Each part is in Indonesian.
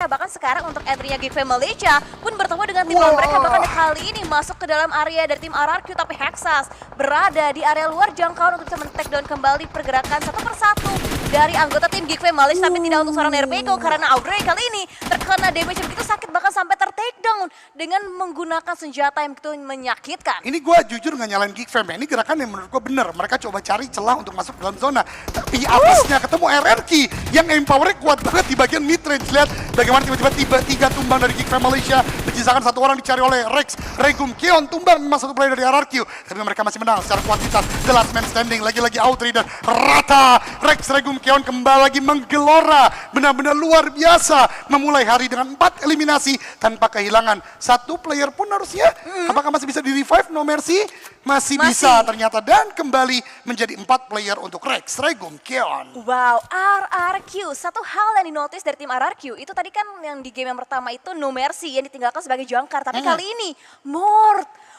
mereka. Bahkan sekarang untuk entry-nya Geek Family Malaysia pun bertemu dengan tim lawan mereka. Bahkan kali ini masuk ke dalam area dari tim RRQ, tapi Hexas berada di area luar jangkauan untuk bisa men-take down kembali pergerakan satu persatu dari anggota tim Geek Family Malaysia. Tapi tidak untuk seorang Nerbeko karena Audrey kali ini terkena damage yang begitu sakit, bahkan sampai ter-take down dengan menggunakan senjata yang begitu menyakitkan. Ini gue jujur nggak nyalain Geek Fam, ini gerakan yang menurut gue bener. Mereka coba cari celah untuk masuk dalam zona. Tapi apesnya ketemu RRQ yang empowernya kuat banget di bagian mid range. Lihat bagaimana tiba-tiba tiga tumbang dari Geek Fam Malaysia. Menyisakan satu orang dicari oleh Rex, Regum, Keon tumbang memang satu player dari RRQ. Tapi mereka masih menang secara kuantitas. The last man standing, lagi-lagi Audrey dan Rata. Rex, Regum, Keon kembali lagi menggelora. Benar-benar luar biasa. Memulai hari dengan 4 eliminasi tanpa kehilangan satu player pun harusnya. Apakah masih bisa di-revive No Mercy? Masih bisa ternyata, dan kembali menjadi 4 player untuk Rex, Regum, Keon. Wow, RRQ. Satu hal yang dinotis dari tim RRQ itu tadi kan yang di game yang pertama itu No Mercy yang ditinggalkan sebagai jangkar. Tapi kali ini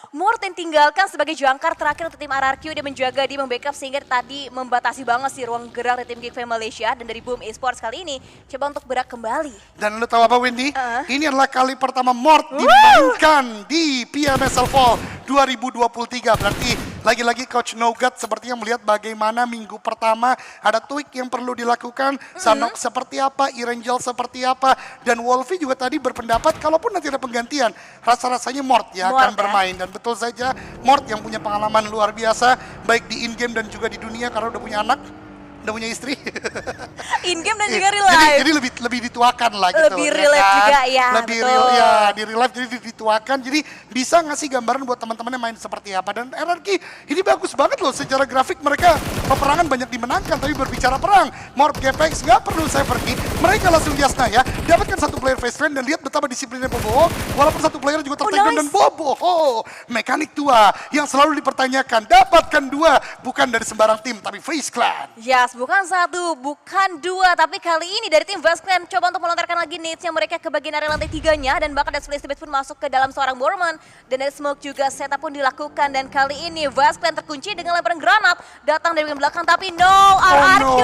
Mort yang tinggalkan sebagai jangkar terakhir untuk tim RRQ. Dia menjaga, dia membackup sehingga tadi membatasi banget sih ruang gerak dari tim Geek Fam Malaysia. Dan dari Boom Esports kali ini coba untuk berak kembali. Dan lu tahu apa Wendy? Ini adalah kali pertama Mort dimainkan di PMSL Fall 2023. Berarti lagi-lagi Coach Nougat sepertinya melihat bagaimana minggu pertama ada tweak yang perlu dilakukan. Sanok seperti apa, Irangel seperti apa. Dan Wolfie juga tadi berpendapat kalaupun nanti ada penggantian, rasa-rasanya Mort ya akan bermain. Dan betul saja, Mort yang punya pengalaman luar biasa, baik di in-game dan juga di dunia karena udah punya anak, udah punya istri. In-game dan juga real life. Jadi lebih dituakan lah gitu. Lebih real life juga ya, lebih real ya, di real life jadi dituakan. Jadi bisa ngasih gambaran buat teman-teman yang main seperti apa. Dan RRQ ini bagus banget loh, secara grafik mereka peperangan banyak dimenangkan. Tapi berbicara perang, Morp Gepex nggak perlu saya pergi. Mereka langsung di Asna ya, dapatkan satu player face friend dan lihat betapa disiplinnya Bobo. Walaupun satu player juga tertekan dan Bobo. Mekanik tua yang selalu dipertanyakan. Dapatkan 2, bukan dari sembarang tim, tapi Face Clan. Yes, bukan 1, bukan 2, tapi kali ini dari tim Face Clan coba untuk melontarkan lagi nades-nya mereka ke bagian area lantai 3-nya. Dan bahkan Death Blade pun masuk ke dalam seorang Borman. Dan dari smoke juga setup pun dilakukan. Dan kali ini Face Clan terkunci dengan lemparan granat. Datang dari belakang, tapi RRQ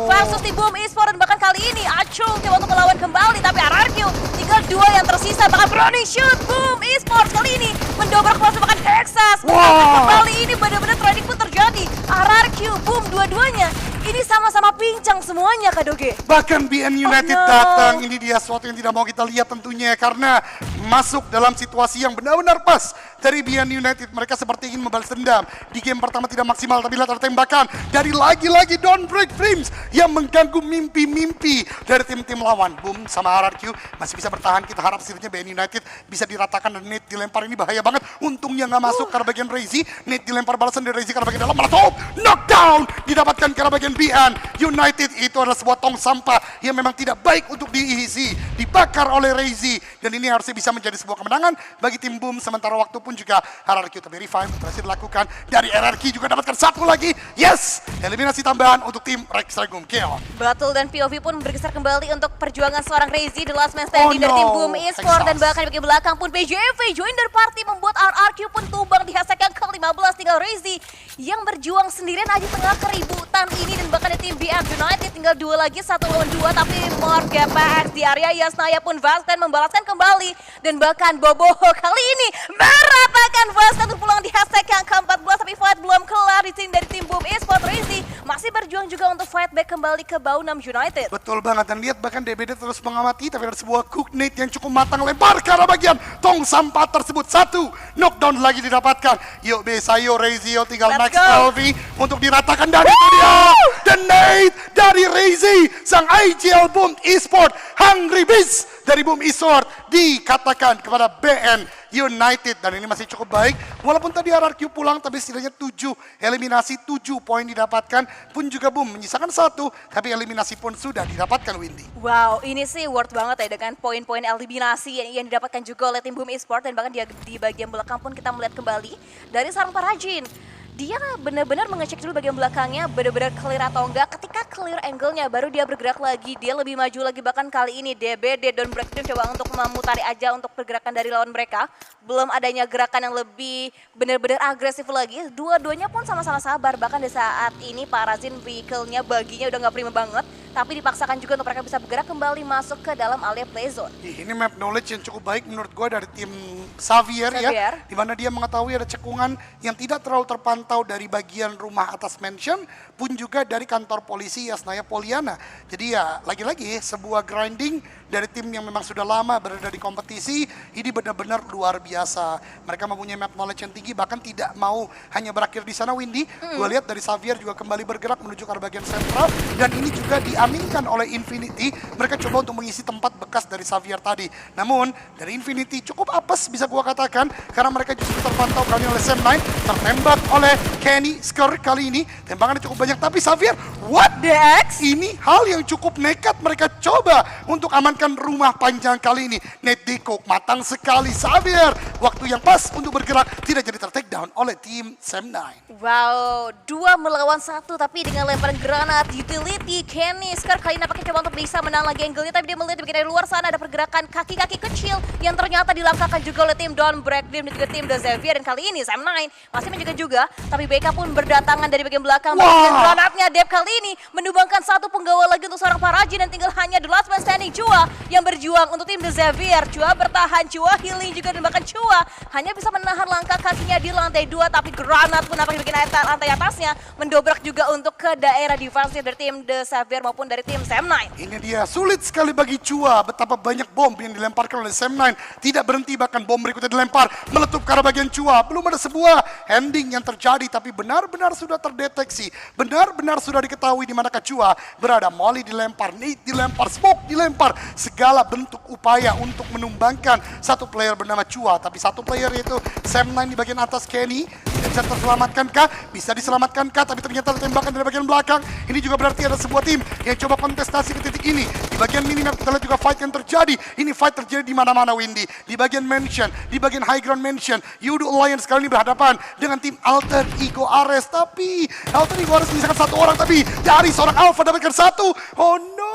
versus tim Boom Esports. Dan bahkan kali ini Acul coba untuk melawan kembali. Tapi RRQ tinggal 2 yang tersisa. Bahkan Browning shoot Boom Esports kali ini mendobrak kuasa bahkan Hexas. Kali ini benar-benar trading pun terjadi. RRQ, Boom, dua-duanya ini sama-sama pincang semuanya Kak Doge. Bahkan BN United datang, ini dia sesuatu yang tidak mau kita lihat tentunya. Karena masuk dalam situasi yang benar-benar pas dari BN United. Mereka seperti ingin membalas dendam. Di game pertama tidak maksimal, tapi lihat ada tembakan dari lagi-lagi Don't Break Frames yang mengganggu mimpi-mimpi dari tim-tim lawan. Boom sama RRQ masih bisa bertahan. Kita harap setidaknya BN United bisa diratakan dan Nate dilempar. Ini bahaya banget. Untungnya nggak masuk karena bagian Razy. Nate dilempar balasan dari Razy karena bagian dalam. Malah top knockdown didapatkan karena bagian BN United. Itu adalah sebuah tong sampah yang memang tidak baik untuk diisi, dibakar oleh Razy. Dan ini harusnya bisa menjadi sebuah kemenangan bagi tim Boom. Sementara waktu pun juga RRQ tapi revive berhasil dilakukan. Dari RRQ juga dapatkan satu lagi. Yes, eliminasi tambahan untuk tim Rex, Regum, Keon. Betul, dan POV pun bergeser kembali untuk perjuangan seorang Razy, the last man standing dari tim Boom Esports. Dan bahkan di bagian belakang pun PJV join their party membuat RRQ pun tumbang di hashtag yang ke-15. Tinggal Razy yang berjuang sendirian aja tengah keributan ini. Dan bahkan di tim BM United tinggal 2 lagi, 1 lawan 2. Tapi Morp GPX di area Yasnaya pun Vaskan membalaskan kembali. Dan bahkan Bobo kali ini meratakan Vaskan untuk pulang di hashtag yang ke-14. Tapi fight belum kelar di tim dari tim Boom Esports. Razy masih berjuang juga untuk fight back kembali ke Baunam United. Betul banget, dan lihat bahkan DBD terus mengamati. Tapi ada sebuah cook nade yang cukup matang, lempar ke arah bagian tong sampah tersebut. 1 knockdown lagi didapatkan. Yuk Besayo, Razy, tinggal Max LV untuk diratakan. Dan itu dia the nade dari Razy, sang IGL Boom Esports Hungry Beast dari Boom Esports dikatakan kepada BN United. Dan ini masih cukup baik, walaupun tadi RRQ pulang, tapi setidaknya 7 eliminasi, 7 poin didapatkan. Pun juga Boom menyisakan 1, tapi eliminasi pun sudah didapatkan Windy. Wow, ini sih worth banget ya dengan poin-poin eliminasi yang didapatkan juga oleh tim Boom Esports. Dan bahkan di bagian belakang pun kita melihat kembali dari seorang Parajin. Dia benar-benar mengecek dulu bagian belakangnya, benar-benar clear atau enggak. Ketika clear angle-nya, baru dia bergerak lagi. Dia lebih maju lagi, bahkan kali ini DBD Don't Break Frame coba untuk memutari aja untuk pergerakan dari lawan mereka. Belum adanya gerakan yang lebih benar-benar agresif lagi. Dua-duanya pun sama-sama sabar, bahkan di saat ini Parazin vehicle-nya baginya udah nggak prima banget. tapi dipaksakan juga untuk mereka bisa bergerak kembali masuk ke dalam area play zone. Ini map knowledge yang cukup baik menurut gue dari tim Xavier ya, di mana dia mengetahui ada cekungan yang tidak terlalu terpantau dari bagian rumah atas mansion, pun juga dari kantor polisi Yasnaya Poliana. Jadi ya lagi-lagi sebuah grinding dari tim yang memang sudah lama berada di kompetisi, ini benar-benar luar biasa. Mereka mempunyai map knowledge yang tinggi, bahkan tidak mau hanya berakhir di sana, Windy. Gue lihat dari Xavier juga kembali bergerak menuju ke arah bagian sentral, dan ini juga diaminkan oleh Infinity. Mereka coba untuk mengisi tempat bekas dari Xavier tadi. Namun dari Infinity cukup apes bisa gue katakan, karena mereka justru terpantau kali oleh Sam 9, tertembak oleh Kenny Skr kali ini. Tembakannya cukup banyak, tapi Xavier, what the X? Ini hal yang cukup nekat mereka coba untuk amankan rumah panjang kali ini. Nate Decock matang sekali. Xavier, waktu yang pas untuk bergerak, tidak jadi ter-take down oleh tim Sam 9. Wow, 2 melawan 1 tapi dengan lemparan granat utility Kenny Skr kali ini nampaknya coba untuk bisa menang lagi angle-nya, tapi dia melihat di bagian dari luar sana ada pergerakan kaki-kaki kecil yang ternyata dilangkahkan juga oleh tim Don Breakdim dan juga tim The Xavier, dan kali ini Sam 9 masih menjaga juga, tapi BK pun berdatangan dari bagian belakang. Bagian granatnya Dep kali ini menumbangkan satu penggawa lagi untuk seorang Paraji, dan tinggal hanya the last man standing Chua yang berjuang untuk tim The Xavier. Chua bertahan, Chua healing juga, dan bahkan Chua hanya bisa menahan langkah kakinya di lantai 2, tapi granat pun nampaknya di bagian lantai atasnya mendobrak juga untuk ke daerah defensif dari tim The Xavier maupun dari tim Sam 9. Ini dia, sulit sekali bagi Chua, betapa banyak bom yang dilemparkan oleh Sam 9. Tidak berhenti, bahkan bom berikutnya dilempar, meletup ke arah bagian Chua. Belum ada sebuah ending yang terjadi, tapi benar-benar sudah terdeteksi, benar-benar sudah diketahui di manakah Chua berada. Molly dilempar, Nate dilempar, Smoke dilempar, segala bentuk upaya untuk menumbangkan satu player bernama Chua. Tapi satu player yaitu Sam 9 di bagian atas Kenny, bisa terselamatkankah? Bisa diselamatkankah? Tapi ternyata tembakan dari bagian belakang. Ini juga berarti ada sebuah tim yang coba kontestasi ke titik ini. Di bagian minimap kita lihat juga fight yang terjadi. Ini fight terjadi di mana-mana, Windy. Di bagian mansion, di bagian high ground mansion, Yudo Alliance kali ini berhadapan dengan tim Alter Ego Ares. Tapi Alter Ego Ares menyisakan satu orang, tapi dari seorang Alpha dapatkan satu. Oh no!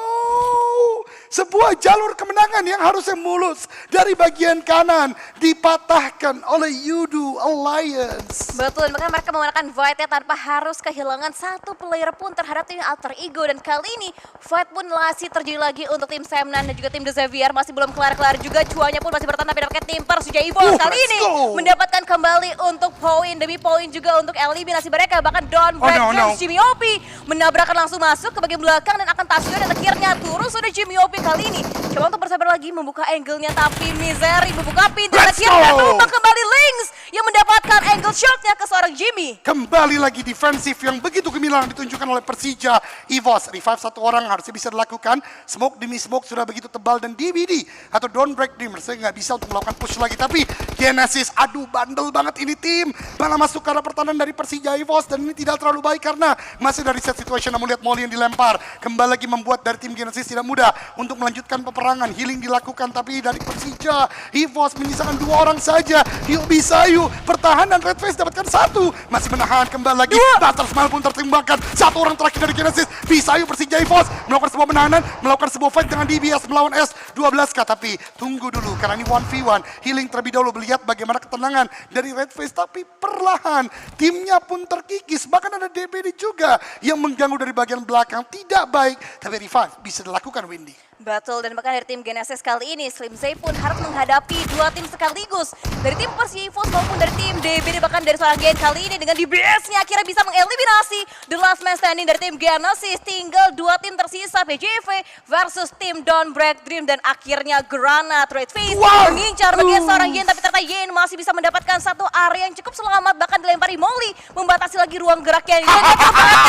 Sebuah jalur kemenangan yang harusnya mulus dari bagian kanan dipatahkan oleh Yudo Alliance. Betul, makanya mereka menggunakan Void-nya tanpa harus kehilangan satu player pun terhadap tim Alter Ego, dan kali ini Void pun masih terjadi lagi untuk tim Sam 9 dan juga tim The Xavier. Masih belum kelar-kelar juga, Cuanya pun masih bertahan, tapi dapatkan tim Persija EVOS kali ini mendapatkan kembali untuk poin demi poin juga untuk eliminasi mereka. Bahkan Don Breakdim, Jimmy Opi menabrakkan langsung masuk ke bagian belakang dan akan touchdown, dan akhirnya turun sudah Jimmy Opi kali ini. Coba untuk bersabar lagi membuka angle-nya, tapi Misery membuka pintu dan akhirnya tumbang kembali Lynx yang mendapatkan angle shot-nya ke seorang Jimmy. Kembali lagi defensif yang begitu gemilang ditunjukkan oleh Persija EVOS. Revive satu orang harusnya bisa dilakukan. Smoke demi smoke sudah begitu tebal, dan DBD atau Don't Break Dream saya nggak bisa untuk melakukan push lagi. Tapi Genesis, aduh bandel banget ini tim. Malah masuk ke arah pertahanan dari Persija EVOS, dan ini tidak terlalu baik karena masih dari set situation. Namun lihat Molly yang dilempar. Kembali lagi membuat dari tim Genesis tidak mudah untuk melanjutkan peperangan. Healing dilakukan, tapi dari Persija EVOS menyisakan 2 orang saja. Hilby Sayu pertahanan Red Face dapatkan 1, masih menahan. Kembali lagi Butter Smile pun tertimbangkan. 1 orang terakhir dari Genesis. Bisayu Persija EVOS melakukan sebuah penahanan, melakukan sebuah fight dengan DBS melawan S12K. Tapi tunggu dulu karena ini 1v1. Healing terlebih dahulu, melihat bagaimana ketenangan dari Red Face, tapi perlahan timnya pun terkikis. Bahkan ada DBD juga yang mengganggu dari bagian belakang. Tidak baik, tapi revive bisa dilakukan, Windy. Betul, dan bahkan dari tim Genesis kali ini Slim Zay pun harus menghadapi 2 tim sekaligus. Dari tim Persija EVOS maupun dari tim DBD, bahkan dari seorang Gen kali ini dengan DBS-nya akhirnya bisa mengeliminasi the last man standing dari tim Genesis. Tinggal 2 tim tersisa, PJV versus tim Don't Break Dream, dan akhirnya Granat Red Face mengincar bagian seorang Yen, tapi ternyata Yen masih bisa mendapatkan satu area yang cukup selamat, bahkan dilempari Molly membatasi lagi ruang geraknya Yen, dan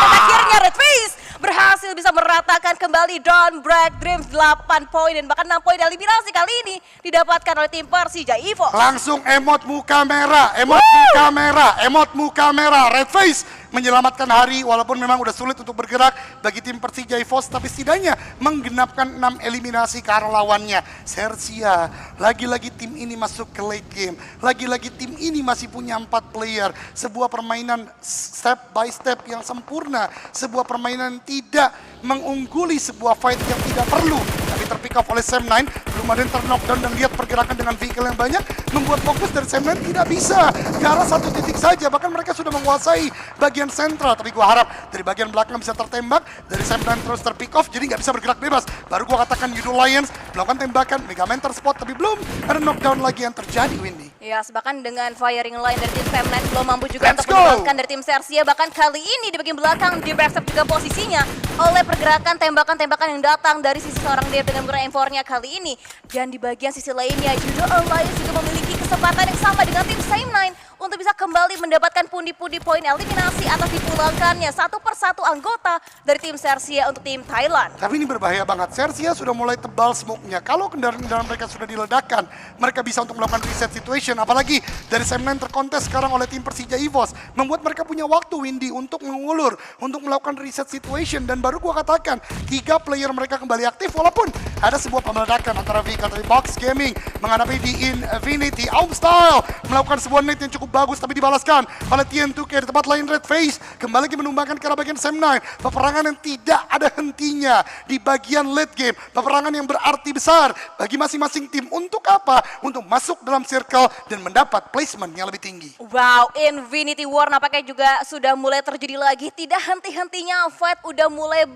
akhirnya Red Face berhasil bisa meratakan kembali Don't Break Dream. 8 poin dan bahkan 6 poin eliminasi kali ini didapatkan oleh tim Persija EVOS. Langsung emot muka merah, emot muka merah, emot muka merah. Red Face menyelamatkan hari walaupun memang udah sulit untuk bergerak bagi tim Persija EVOS, tapi setidaknya menggenapkan 6 eliminasi ke arah lawannya. Sersia, lagi-lagi tim ini masuk ke late game. Lagi-lagi tim ini masih punya 4 player. Sebuah permainan step by step yang sempurna. Sebuah permainan tidak mengungguli sebuah fight yang tidak perlu. Tapi terpick up oleh Sam9, belum ada yang ter-knockdown dan lihat pergerakan dengan vehicle yang banyak, membuat fokus dari Sam9 tidak bisa ke arah satu titik saja. Bahkan mereka sudah menguasai bagian sentral, tapi gua harap dari bagian belakang bisa tertembak, dari Sam9 terus terpick off, jadi nggak bisa bergerak bebas. Baru gua katakan Yudo Lions melakukan tembakan, Mega Man terspot, tapi belum ada knockdown lagi yang terjadi, Windy. Ya, bahkan dengan firing line dari tim Sam9 belum mampu juga Let's untuk go. meninggalkan dari tim Sersia. Bahkan kali ini di bagian belakang di breakstep juga posisinya oleh pergerakan tembakan-tembakan yang datang dari sisi seorang Dev dengan menggunakan M4-nya kali ini. Dan di bagian sisi lainnya, Judo Alliance juga memiliki kesempatan yang sama dengan tim Sam9 untuk bisa kembali mendapatkan pundi-pundi poin eliminasi atas dipulangkannya satu persatu anggota dari tim Sersia untuk tim Thailand. Tapi ini berbahaya banget. Sersia sudah mulai tebal smoke-nya. Kalau kendaraan-kendaraan mereka sudah diledakkan, mereka bisa untuk melakukan reset situation. Apalagi dari Sam9 terkontes sekarang oleh tim Persija EVOS. Membuat mereka punya waktu, Windy, untuk mengulur, untuk melakukan reset situation. Dan baru gua katakan, 3 player mereka kembali aktif. Walaupun ada sebuah pemeledakan antara Vika dari Box Gaming menghadapi di Infinity. Aum Style melakukan sebuah net yang cukup bagus, tapi dibalaskan oleh TN2K di tempat lain. Red Face kembali lagi menumbangkan ke arah bagian Sam9. Peperangan yang tidak ada hentinya di bagian late game. Peperangan yang berarti besar bagi masing-masing tim. Untuk apa? Untuk masuk dalam circle dan mendapat placement yang lebih tinggi. Wow, Infinity War nampaknya juga sudah mulai terjadi lagi. Tidak henti-hentinya fight udah mulai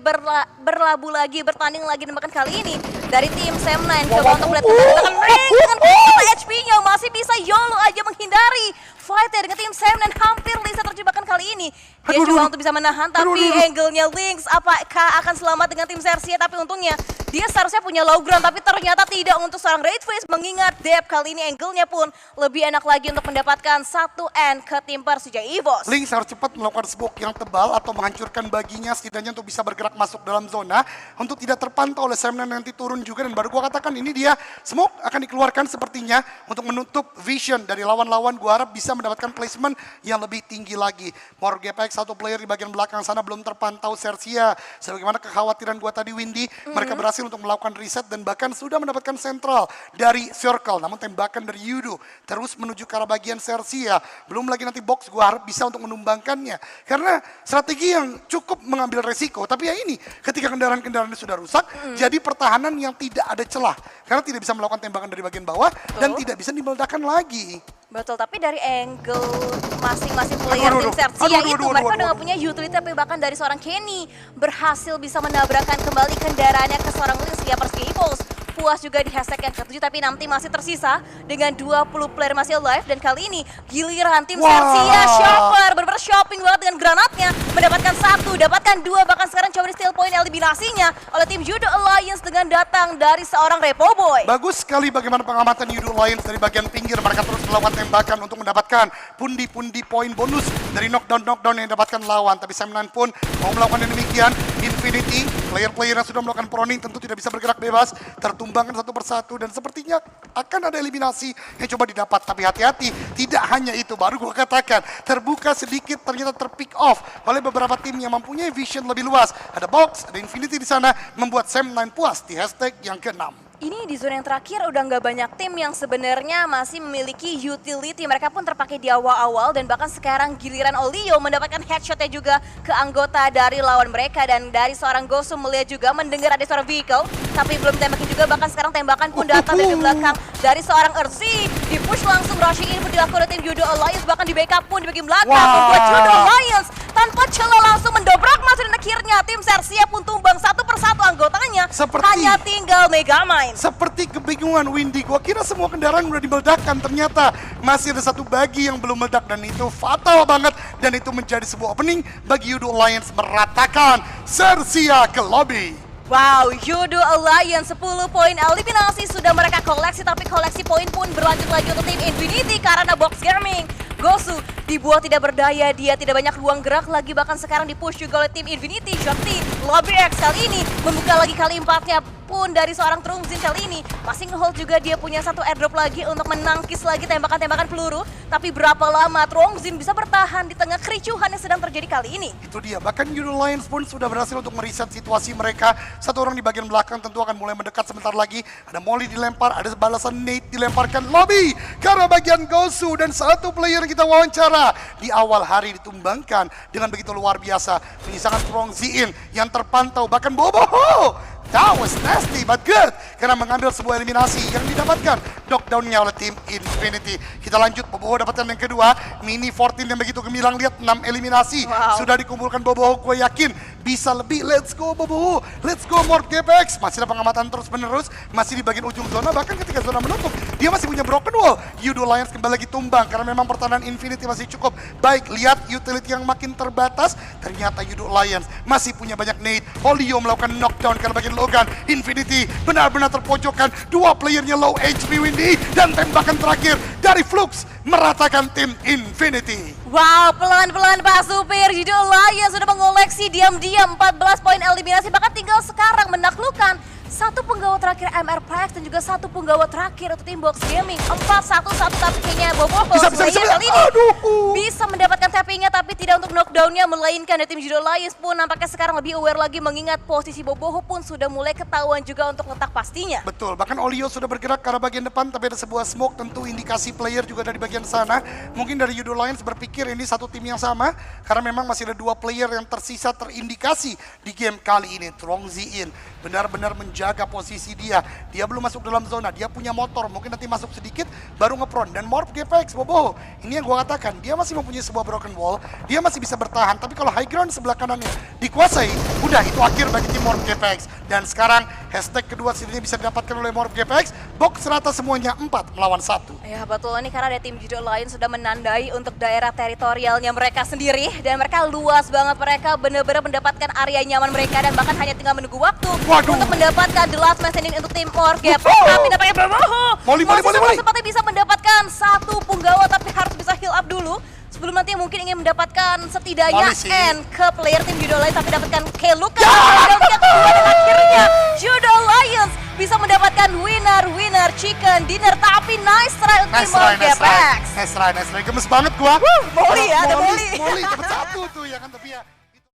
berlabuh lagi, bertanding lagi. Dan bahkan kali ini dari tim Sam9 coba untuk melihat tembakan ring dengan HP-nya masih bisa YOLO aja menghindari fighter dengan tim Sam9 hampir bisa terjebakkan kali ini. Dia coba untuk bisa menahan, tapi angle-nya Lynx apakah akan selamat dengan tim Sersia? Tapi untungnya dia seharusnya punya low ground, tapi ternyata tidak untuk seorang Red Face. Mengingat Dep kali ini angle-nya pun lebih enak lagi untuk mendapatkan 1N ke tim Persija EVOS. Lynx harus cepat melakukan smoke yang tebal atau menghancurkan baginya setidaknya untuk bisa bergerak masuk dalam zona untuk tidak terpantau oleh Sam9 nanti turun juga. Dan baru gua katakan ini dia smoke akan dikeluarkan sepertinya untuk menutup vision dari lawan-lawan. Gua harap bisa mendapatkan placement yang lebih tinggi lagi. Morgepex satu player di bagian belakang sana belum terpantau Sersia. Sebagaimana kekhawatiran gua tadi, Windy, mereka berhasil untuk melakukan reset dan bahkan sudah mendapatkan sentral dari circle. Namun tembakan dari Yudo terus menuju ke arah bagian Sersia. Belum lagi nanti box gua harap bisa untuk menumbangkannya. Karena strategi yang cukup mengambil resiko. Tapi ya ini, ketika kendaraan-kendaraannya sudah rusak, jadi pertahanan yang tidak ada celah. Karena tidak bisa melakukan tembakan dari bagian bawah dan tidak bisa dimeledakkan lagi. Betul, tapi dari angle masing-masing player tim Sersia itu mereka udah gak punya utility, tapi bahkan dari seorang Kenny berhasil bisa menabrakkan kembali kendaraannya ke seorang Lynx ya Persija EVOS. Puas juga di hashtag yang ke-7, tapi nanti masih tersisa dengan 20 player masih live. Dan kali ini giliran tim Sersia shopper, bener-bener shopping banget dengan granatnya. Mendapatkan 1, dapatkan 2, bahkan sekarang coba di steal point eliminasinya oleh tim Judo Alliance dengan datang dari seorang Repo Boy. Bagus sekali bagaimana pengamatan Judo Alliance dari bagian pinggir. Mereka terus melakukan tembakan untuk mendapatkan pundi-pundi poin bonus dari knockdown-knockdown yang didapatkan lawan. Tapi Sam9 pun mau melakukan demikian. Infinity, player-player yang sudah melakukan proning tentu tidak bisa bergerak bebas. Tertumbangkan satu persatu dan sepertinya akan ada eliminasi yang coba didapat. Tapi hati-hati, tidak hanya itu. Baru gue katakan, terbuka sedikit ternyata terpick off oleh beberapa tim yang mempunyai vision lebih luas. Ada Box, ada Infinity di sana, membuat Sam9 puas di hashtag yang ke-6. Ini di zona yang terakhir udah nggak banyak tim yang sebenarnya masih memiliki utility. Mereka pun terpakai di awal-awal dan bahkan sekarang giliran Olio mendapatkan headshotnya juga ke anggota dari lawan mereka. Dan dari seorang Gosu melihat juga mendengar ada suara vehicle, tapi belum tembakin juga. Bahkan sekarang tembakan pun datang dari belakang dari seorang Erzi. Di push langsung rushing in pun dilakukan oleh tim Judo Alliance. Bahkan di backup pun di bagian belakang membuat Judo Alliance tanpa celah langsung mendobrak masuk. Dan akhirnya tim Sersia pun tumbang satu persatu anggotanya. Hanya tinggal Megamind. Seperti kebingungan, Windy. Gua kira semua kendaraan udah dimeledakkan. Ternyata masih ada satu bagi yang belum meledak dan itu fatal banget. Dan itu menjadi sebuah opening bagi Judo Alliance meratakan Sersia ke lobby. Wow, Judo Alliance 10 poin eliminasi sudah mereka koleksi, tapi koleksi poin pun berlanjut lagi untuk tim Infinity karena Box Gaming. Gosu dibuat tidak berdaya, dia tidak banyak ruang gerak lagi, bahkan sekarang dipush juga oleh tim Infinity. Shakti, Lobby X kali ini membuka lagi kali 4-nya. ataupun dari seorang Trungzin kali ini masih ngehold juga, dia punya satu airdrop lagi untuk menangkis lagi tembakan-tembakan peluru. Tapi berapa lama Trungzin bisa bertahan di tengah kericuhan yang sedang terjadi kali ini? Itu dia, bahkan Yudo Lions pun sudah berhasil untuk mereset situasi mereka. Satu orang di bagian belakang tentu akan mulai mendekat sebentar lagi. Ada Molly dilempar, ada balasan Nate dilemparkan lobby ke arah bagian Gosu. Dan satu player yang kita wawancara di awal hari ditumbangkan dengan begitu luar biasa. Menyisakan Trungzin yang terpantau, bahkan Boboho. That was nasty but good karena mengambil sebuah eliminasi yang didapatkan knockdown-nya oleh tim Infinity. Kita lanjut, Boboho dapatkan yang kedua. Mini 14 yang begitu gemilang, lihat 6 eliminasi. Wow. Sudah dikumpulkan Boboho, gue yakin bisa lebih. Let's go Boboho, let's go Morph GPX. Masih ada pengamatan terus menerus, masih di bagian ujung zona, bahkan ketika zona menutup dia masih punya broken wall. Yudo Lions kembali lagi tumbang karena memang pertahanan Infinity masih cukup baik. Lihat utility yang makin terbatas, ternyata Yudo Lions masih punya banyak nade. Holio melakukan knockdown karena bagian Logan. Infinity benar-benar terpojokkan, dua playernya low HP Windy, dan tembakan terakhir dari Flux meratakan tim Infinity. Wow, pelan-pelan Pak Supir, Yudo Lions sudah mengoleksi diam-diam 14 poin eliminasi, bahkan tinggal sekarang menaklukkan satu penggawa terakhir MR Prax dan juga satu penggawa terakhir untuk tim Box Gaming. 4-1-1, tapi kayaknya Boboho Bisa, kali ini aduh. bisa mendapatkan tappingnya, tapi tidak untuk knockdownnya, melainkan dari tim Yudo Lions pun nampaknya sekarang lebih aware lagi, mengingat posisi Boboho pun sudah mulai ketahuan juga untuk letak pastinya. Betul, bahkan Olio sudah bergerak ke arah bagian depan, tapi ada sebuah smoke, tentu indikasi player juga dari bagian sana. Mungkin dari Yudo Lions berpikir ini satu tim yang sama, karena memang masih ada dua player yang tersisa terindikasi di game kali ini. Trungzin benar-benar menjaga posisi dia. Dia belum masuk dalam zona, dia punya motor, mungkin nanti masuk sedikit baru ngepron. Dan Morph GPX, Boboho, ini yang gue katakan, dia masih mempunyai sebuah broken wall, dia masih bisa bertahan, tapi kalau high ground sebelah kanannya dikuasai, udah itu akhir bagi tim Morph GPX. Dan sekarang hashtag kedua sini bisa didapatkan oleh Morph GPX, box rata semuanya 4 melawan 1. Ya betul, ini karena ada tim Yudo Lions sudah menandai untuk daerah teritorialnya mereka sendiri, dan mereka luas banget, mereka benar-benar mendapatkan area nyaman mereka, dan bahkan hanya tinggal menunggu waktu untuk mendapatkan the last man standing untuk tim Morph GPX. Tapi nampaknya Boboho masih seperti bisa mendapatkan satu punggawa, tapi harus bisa heal up dulu sebelum nanti mungkin ingin mendapatkan setidaknya end ke player tim Yudo Lions, tapi dapatkan K-Luka dan yang kedua, dan akhirnya Yudo Lions bisa mendapatkan winner chicken dinner. Tapi nice try untuk tim Morph GPX. Nice try, gemes banget gua. Molly ya, ada Molly. Molly cepet satu tuh ya kan, tapi ya